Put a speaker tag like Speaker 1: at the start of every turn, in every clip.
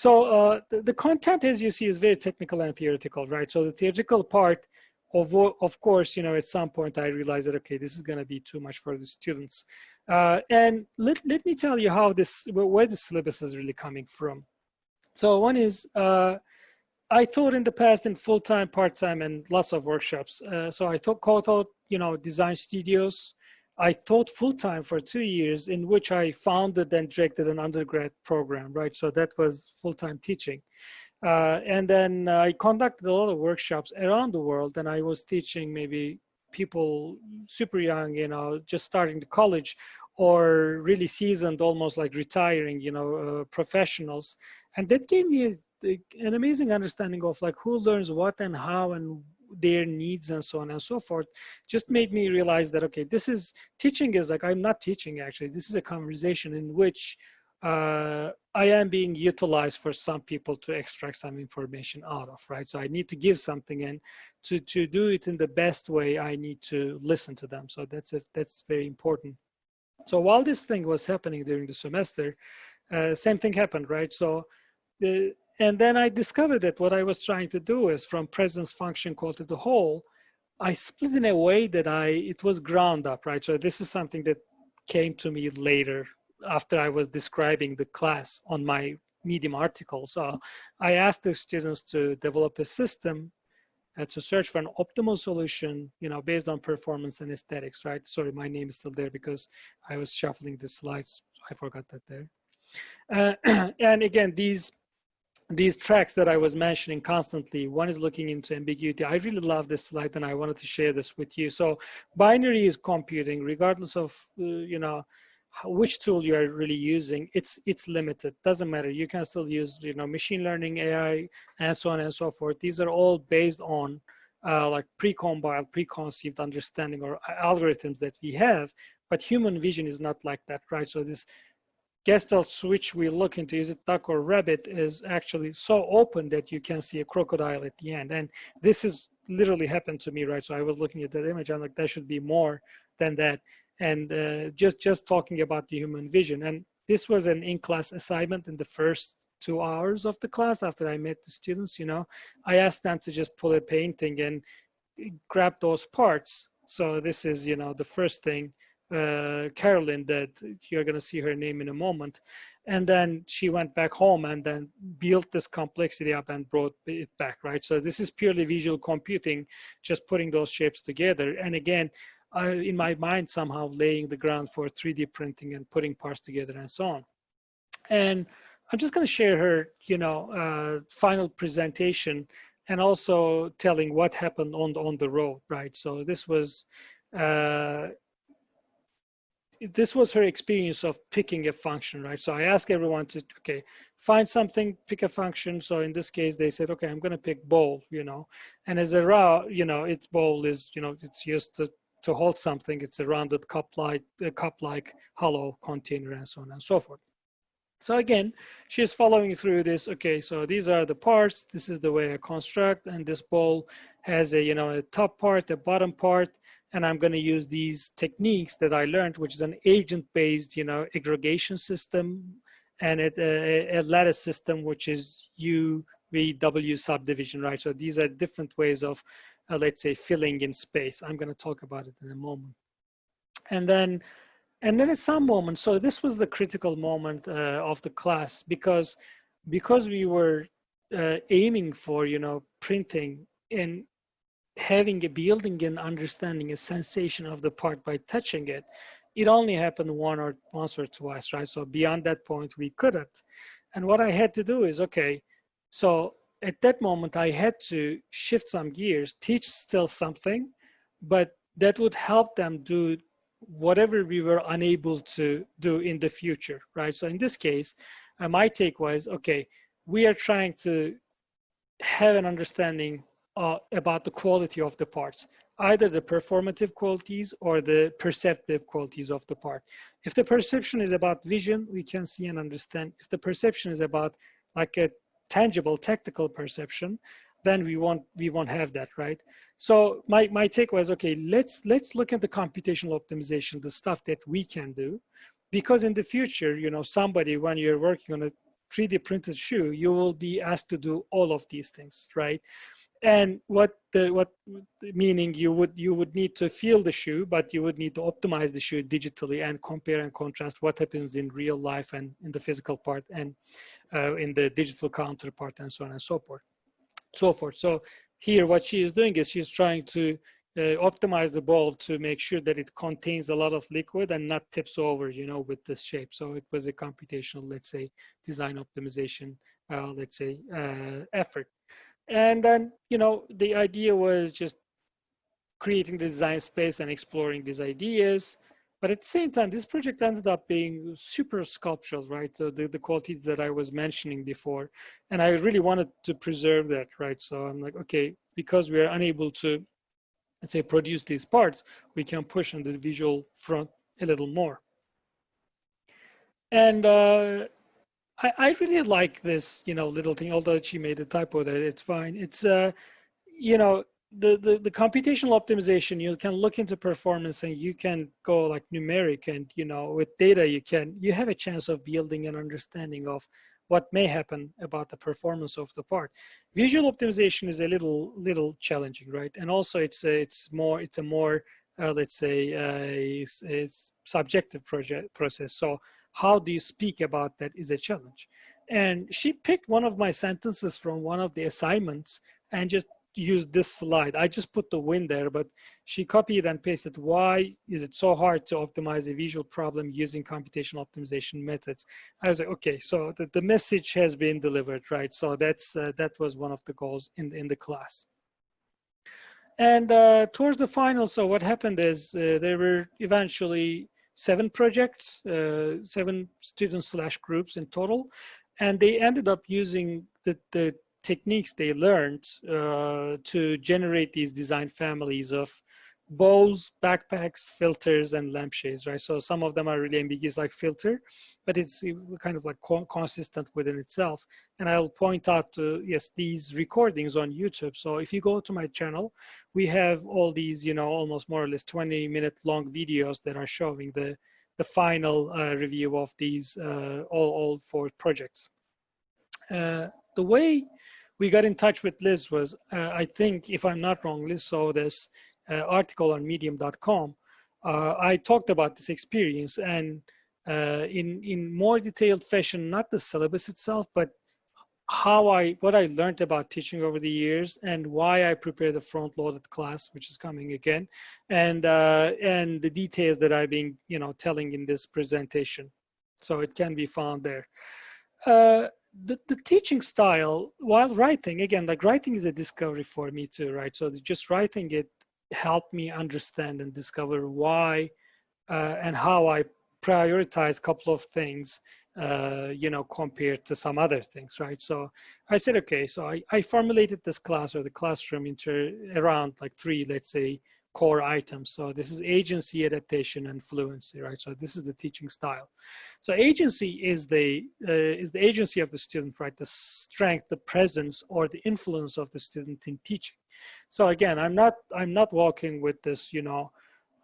Speaker 1: The content, as you see, is very technical and theoretical, right? So the theoretical part, of course, you know, at some point I realized that, okay, this is going to be too much for the students. And let me tell you how where the syllabus is really coming from. So one is, I taught in the past in full-time, part-time, and lots of workshops. So I taught, you know, design studios. I taught full-time for 2 years, in which I founded and directed an undergrad program, right? So that was full-time teaching. And then I conducted a lot of workshops around the world, and I was teaching maybe people super young, you know, just starting to college, or really seasoned, almost like retiring, you know, professionals. And that gave me an amazing understanding of like who learns what and how and their needs and so on and so forth. Just made me realize that, okay, teaching is like, I'm not teaching actually, this is a conversation in which I am being utilized for some people to extract some information out of, right? So I need to give something, and to do it in the best way, I need to listen to them. So that's very important. So while this thing was happening during the semester, same thing happened, right? So and then I discovered that what I was trying to do is, from presence, function, quality to whole, I split in a way that it was ground up, right? So this is something that came to me later after I was describing the class on my Medium article. So I asked the students to develop a system to search for an optimal solution, you know, based on performance and aesthetics, right? Sorry, my name is still there because I was shuffling the slides. I forgot that there. And again, these tracks that I was mentioning constantly, one is looking into ambiguity. I really love this slide, and I wanted to share this with you. So binary is computing, regardless of, you know, which tool you are really using, it's limited. Doesn't matter. You can still use, you know, machine learning, AI, and so on and so forth. These are all based on like pre-compiled, preconceived understanding or algorithms that we have. But human vision is not like that, right? So this Gestalt switch we look into, is it duck or rabbit, is actually so open that you can see a crocodile at the end. And this is literally happened to me, right? So I was looking at that image, I'm like, there should be more than that. And just talking about the human vision. And this was an in-class assignment in the first 2 hours of the class after I met the students, you know. I asked them to just pull a painting and grab those parts. So this is, you know, the first thing Carolyn did. You're going to see her name in a moment. And then she went back home and then built this complexity up and brought it back, right? So this is purely visual computing, just putting those shapes together. And again, in my mind, somehow laying the ground for 3D printing and putting parts together and so on. And I'm just going to share her, you know, final presentation, and also telling what happened on the road, right? So this was her experience of picking a function, right? So I asked everyone to, okay, find something, pick a function. So in this case, they said, okay, I'm going to pick bowl, you know, and as a raw, you know, its bowl is, you know, it's used to hold something. It's a rounded cup-like hollow container, and so on and so forth. So again, she's following through this. Okay, so these are the parts. This is the way I construct, and this bowl has a, you know, a top part, a bottom part, and I'm going to use these techniques that I learned, which is an agent-based, you know, aggregation system, and a lattice system, which is UVW subdivision, right? So these are different ways of, let's say, filling in space. I'm going to talk about it in a moment. And then at some moment, so this was the critical moment of the class, because we were aiming for, you know, printing and building and understanding a sensation of the part by touching it. It only happened once or twice, right? So beyond that point, we couldn't. And what I had to do is, okay, so at that moment, I had to shift some gears, teach still something, but that would help them do whatever we were unable to do in the future, right? So in this case, my take was, okay, we are trying to have an understanding about the quality of the parts, either the performative qualities or the perceptive qualities of the part. If the perception is about vision, we can see and understand. If the perception is about like a tangible technical perception, then we won't have that, right? So my take was, okay, let's look at the computational optimization, the stuff that we can do, because in the future, you know, somebody, when you're working on a 3D printed shoe, you will be asked to do all of these things, right? And what meaning you would need to feel the shoe, but you would need to optimize the shoe digitally and compare and contrast what happens in real life and in the physical part and in the digital counterpart and so on and so forth. So here what she is doing is she's trying to optimize the ball to make sure that it contains a lot of liquid and not tips over, you know, with this shape. So it was a computational, let's say, design optimization, let's say, effort. And then, you know, the idea was just creating the design space and exploring these ideas. But at the same time, this project ended up being super sculptural, right? So the qualities that I was mentioning before. And I really wanted to preserve that, right? So I'm like, okay, because we are unable to, let's say, produce these parts, we can push on the visual front a little more. And I really like this, you know, little thing, although she made a typo there, it's fine. It's, you know, the computational optimization, you can look into performance and you can go like numeric, and, you know, with data, you have a chance of building an understanding of what may happen about the performance of the part. Visual optimization is a little challenging, right? And also it's a more let's say a subjective process. So how do you speak about that is a challenge. And she picked one of my sentences from one of the assignments and just used this slide. I just put the win there, but she copied and pasted, why is it so hard to optimize a visual problem using computational optimization methods? I was like, okay, so the message has been delivered, right? So that was one of the goals in the class. And towards the final, so what happened is there were eventually 7 projects, 7 students/groups in total, and they ended up using the techniques they learned to generate these design families of bows, backpacks, filters, and lampshades, right? So some of them are really ambiguous, like filter, but it's kind of like consistent within itself. And I'll point out, yes, these recordings on YouTube. So if you go to my channel, we have all these, you know, almost more or less 20-minute long videos that are showing the final review of these all 4 projects. The way we got in touch with Liz was, I think, if I'm not wrong, Liz saw this article on medium.com. I talked about this experience, and in more detailed fashion, not the syllabus itself, but what I learned about teaching over the years and why I prepared the front-loaded class, which is coming again, and the details that I've been, you know, telling in this presentation. So it can be found there. The teaching style, while writing, again, like writing is a discovery for me too, right? So just writing it helped me understand and discover why and how I prioritize a couple of things, you know, compared to some other things, right? So I said, okay, so I formulated this class or the classroom into around like 3, let's say, core items. So this is agency, adaptation, and fluency, right? So this is the teaching style. So agency is the agency of the student, right? The strength, the presence, or the influence of the student in teaching. So again, I'm not walking with this, you know,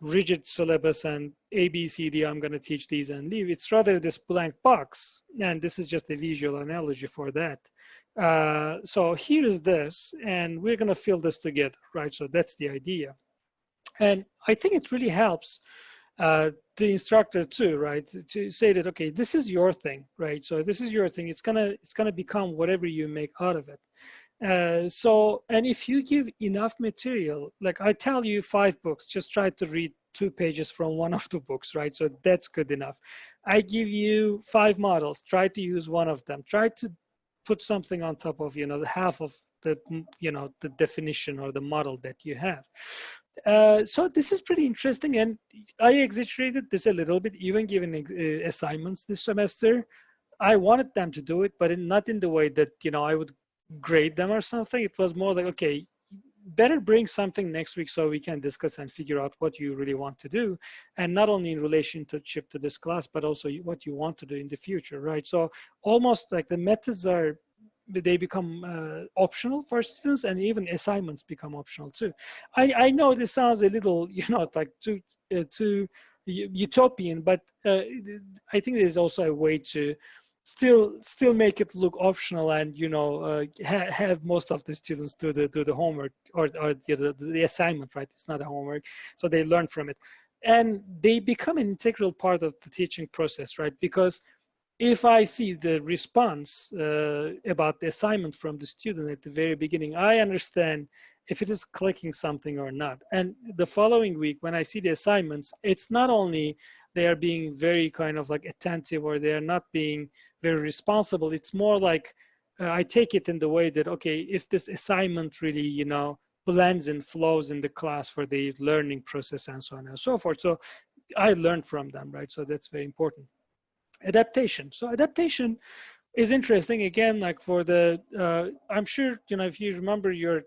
Speaker 1: rigid syllabus and A, B, C, D, I'm going to teach these and leave. It's rather this blank box, and this is just a visual analogy for that. So here is this, and we're going to fill this together, right? So that's the idea. And I think it really helps the instructor too, right? To say that, okay, this is your thing, right? So this is your thing. It's gonna become whatever you make out of it. So, and if you give enough material, like I tell you 5 books, just try to read 2 pages from one of the books, right? So that's good enough. I give you 5 models, try to use one of them. Try to put something on top of, you know, the half of the, you know, the definition or the model that you have. So this is pretty interesting, and I exaggerated this a little bit, even given assignments this semester. I wanted them to do it, but not in the way that, you know, I would grade them or something. It was more like, okay, better bring something next week so we can discuss and figure out what you really want to do, and not only in relationship to this class, but also what you want to do in the future, right? So almost like the methods they become optional for students, and even assignments become optional too. I know this sounds a little, you know, like too utopian, but I think there's also a way to still make it look optional, and have most of the students do the homework, or the assignment, right? It's not a homework, so they learn from it, and they become an integral part of the teaching process, right? Because if I see the response about the assignment from the student at the very beginning, I understand if it is clicking something or not. And the following week, when I see the assignments, it's not only they are being very kind of like attentive, or they are not being very responsible. It's more like I take it in the way that, okay, if this assignment really, blends and flows in the class for the learning process and so on and so forth. So I learned from them, right? So that's very important. Adaptation. So adaptation is interesting. Again, like for the, I'm sure, if you remember your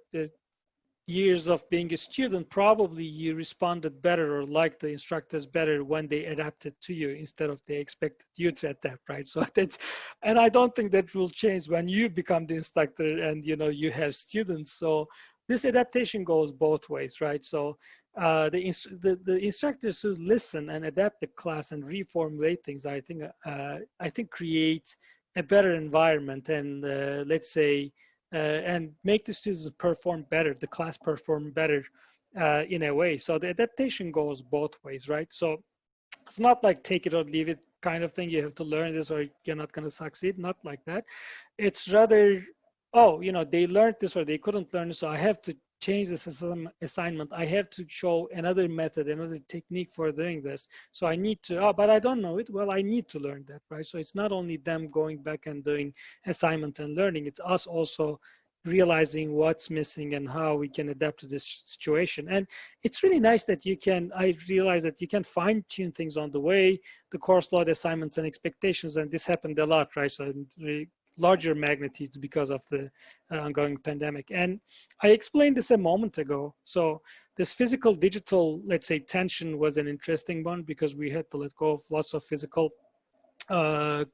Speaker 1: years of being a student, probably you responded better or liked the instructors better when they adapted to you instead of they expected you to adapt, right? So that's, and I don't think that will change when you become the instructor and you have students. So this adaptation goes both ways, right? So the instructors who listen and adapt the class and reformulate things, I think creates a better environment, and let's say and make the students perform better, the class perform better in a way. So the adaptation goes both ways, right? So it's not like take it or leave it kind of thing. You have to learn this or you're not going to succeed. Not like that. It's rather, oh, they learned this or they couldn't learn this, so I have to change this assignment. I have to show another method, another technique for doing this. So I need to, but I don't know it. Well, I need to learn that, right? So it's not only them going back and doing assignment and learning, it's us also realizing what's missing and how we can adapt to this situation. And it's really nice that I realize that you can fine tune things on the way, the course load, assignments and expectations. And this happened a lot, right? So larger magnitudes because of the ongoing pandemic. And I explained this a moment ago. So this physical digital, let's say, tension was an interesting one because we had to let go of lots of physical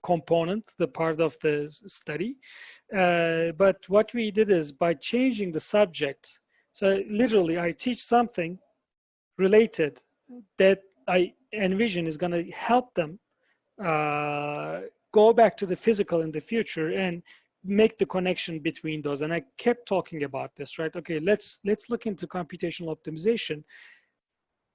Speaker 1: component, the part of the study. But what we did is by changing the subject, so literally I teach something related that I envision is going to help them go back to the physical in the future and make the connection between those. And I kept talking about this, right? Okay, let's look into computational optimization.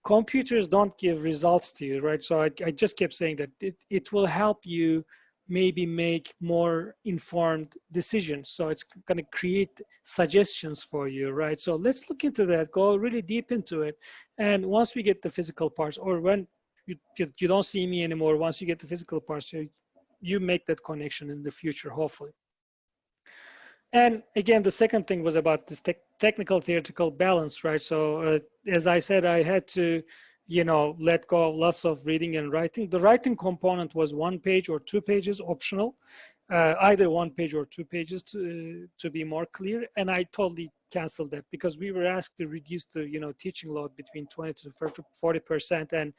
Speaker 1: Computers don't give results to you, right? So I just kept saying that it will help you maybe make more informed decisions. So it's going to create suggestions for you, right? So let's look into that, go really deep into it. And once we get the physical parts, or when you don't see me anymore, once you get the physical parts, you make that connection in the future, hopefully. And again, the second thing was about this technical theoretical balance, right? So as I said, I had to, let go of lots of reading and writing. The writing component was 1 page or 2 pages optional, either 1 page or 2 pages to be more clear. And I totally canceled that because we were asked to reduce the, teaching load between 20 to 40%. And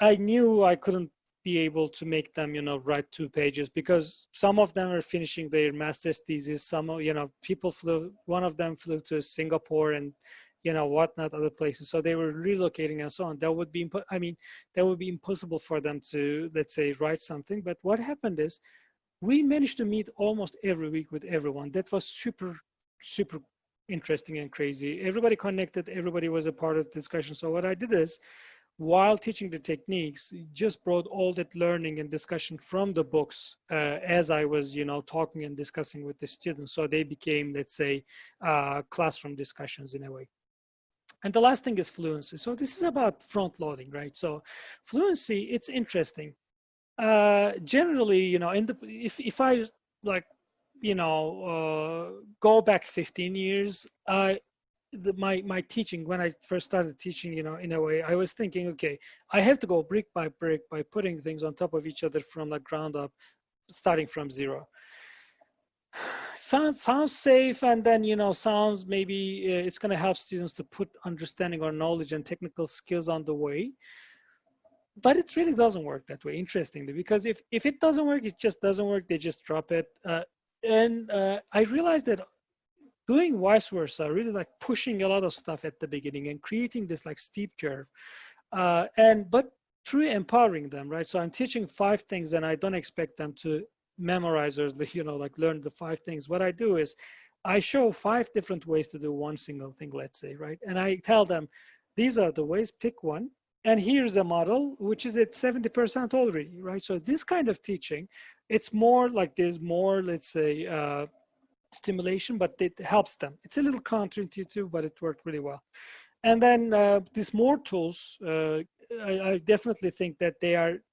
Speaker 1: I knew I couldn't be able to make them, write 2 pages because some of them are finishing their master's thesis. Some, people one of them flew to Singapore and, whatnot, other places. So they were relocating and so on. That would be, that would be impossible for them to, let's say, write something. But what happened is we managed to meet almost every week with everyone. That was super, super interesting and crazy. Everybody connected. Everybody was a part of the discussion. So what I did is, while teaching the techniques, just brought all that learning and discussion from the books as I was, talking and discussing with the students. So they became, let's say, classroom discussions in a way. And the last thing is fluency. So this is about front loading, right? So fluency, it's interesting. Generally, if I like, go back 15 years, my teaching, when I first started teaching, in a way, I was thinking, okay, I have to go brick by brick by putting things on top of each other from the ground up, starting from zero. Sounds safe, and then sounds maybe it's going to help students to put understanding or knowledge and technical skills on the way. But it really doesn't work that way, interestingly, because if it doesn't work, it just doesn't work. They just drop it. And I realized that doing vice versa, really like pushing a lot of stuff at the beginning and creating this like steep curve. But through empowering them, right? So I'm teaching 5 things and I don't expect them to memorize or, you know, like learn the 5 things. What I do is I show 5 different ways to do one single thing, let's say, right? And I tell them, these are the ways, pick one. And here's a model, which is at 70% already, right? So this kind of teaching, it's more like there's more, let's say, stimulation, but it helps them. It's a little counterintuitive, but it worked really well. And then these more tools, I definitely think that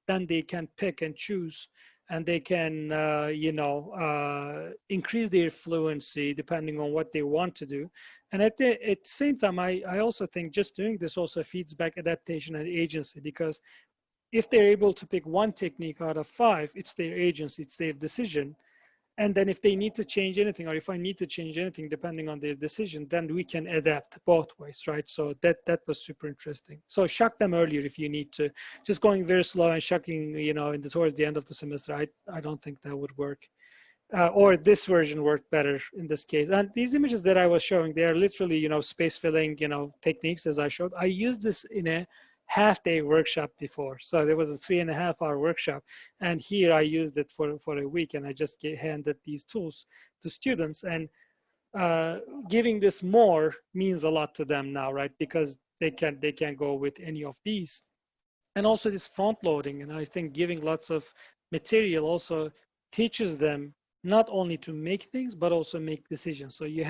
Speaker 1: then they can pick and choose, and they can, you know, increase their fluency depending on what they want to do. And at the same time, I also think just doing this also feeds back adaptation and agency, because if they're able to pick one technique out of 5, it's their agency, it's their decision. And then if they need to change anything, or if I need to change anything, depending on their decision, then we can adapt both ways, right? So that was super interesting. So shock them earlier if you need to. Just going very slow and shocking, you know, towards the end of the semester, I don't think that would work. Or this version worked better in this case. And these images that I was showing, they are literally, you know, space filling, you know, techniques as I showed. I used this in a half-day workshop before. So there was a 3.5-hour workshop. And here I used it for a week, and I just handed these tools to students. And giving this more means a lot to them now, right? Because they can go with any of these. And also this front loading. And I think giving lots of material also teaches them not only to make things, but also make decisions. So you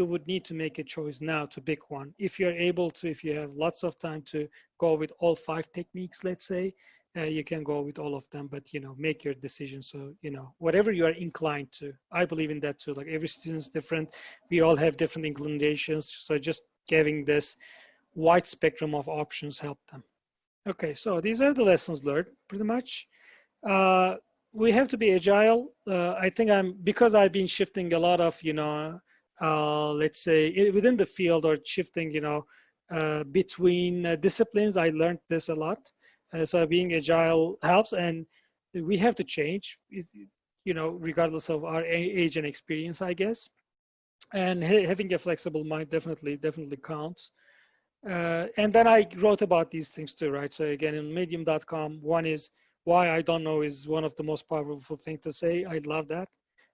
Speaker 1: would need to make a choice now to pick one. If you're able to, if you have lots of time to go with all 5 techniques, let's say, you can go with all of them, but, you know, make your decision. So, you know, whatever you are inclined to. I believe in that too. Like every student's different. We all have different inclinations. So just giving this wide spectrum of options help them. Okay, so these are the lessons learned pretty much. We have to be agile. I think because I've been shifting a lot of, you know, let's say within the field, or shifting, you know, between disciplines, I learned this a lot. So being agile helps, and we have to change, you know, regardless of our age and experience, I guess. And having a flexible mind definitely counts. And then I wrote about these things too, right? So again, in medium.com, one is, why I don't know is one of the most powerful things to say. I love that.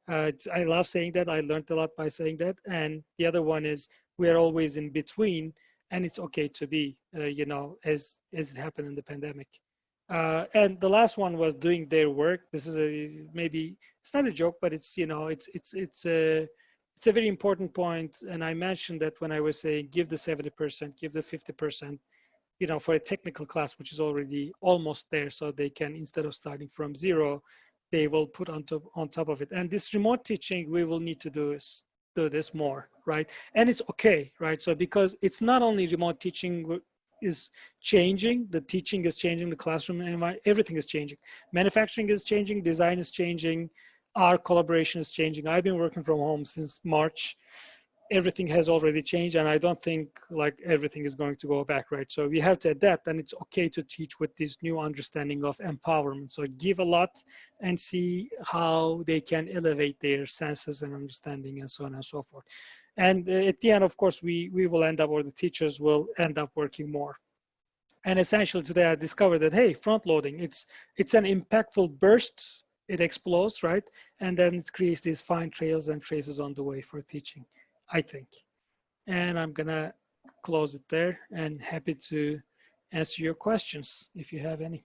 Speaker 1: I love saying that. I learned a lot by saying that. And the other one is, we're always in between, and it's okay to be, you know, as it happened in the pandemic. And the last one was doing their work. This is maybe it's not a joke, but it's, you know, it's a very important point. And I mentioned that when I was saying give the 70%, give the 50%. You know, for a technical class, which is already almost there, so they can, instead of starting from 0, they will put on top of it. And this remote teaching, we will need to do this more, right? And it's okay, right? So because it's not only remote teaching is changing, the teaching is changing, the classroom environment, everything is changing. Manufacturing is changing, design is changing, our collaboration is changing. I've been working from home since March. Everything has already changed, and I don't think like everything is going to go back, right? So we have to adapt, and it's okay to teach with this new understanding of empowerment. So give a lot and see how they can elevate their senses and understanding, and so on and so forth. And at the end, of course, we will end up, or the teachers will end up working more. And essentially today I discovered that, hey, front loading, it's an impactful burst. It explodes, right? And then it creates these fine trails and traces on the way for teaching, I think. And I'm gonna close it there, and happy to answer your questions if you have any.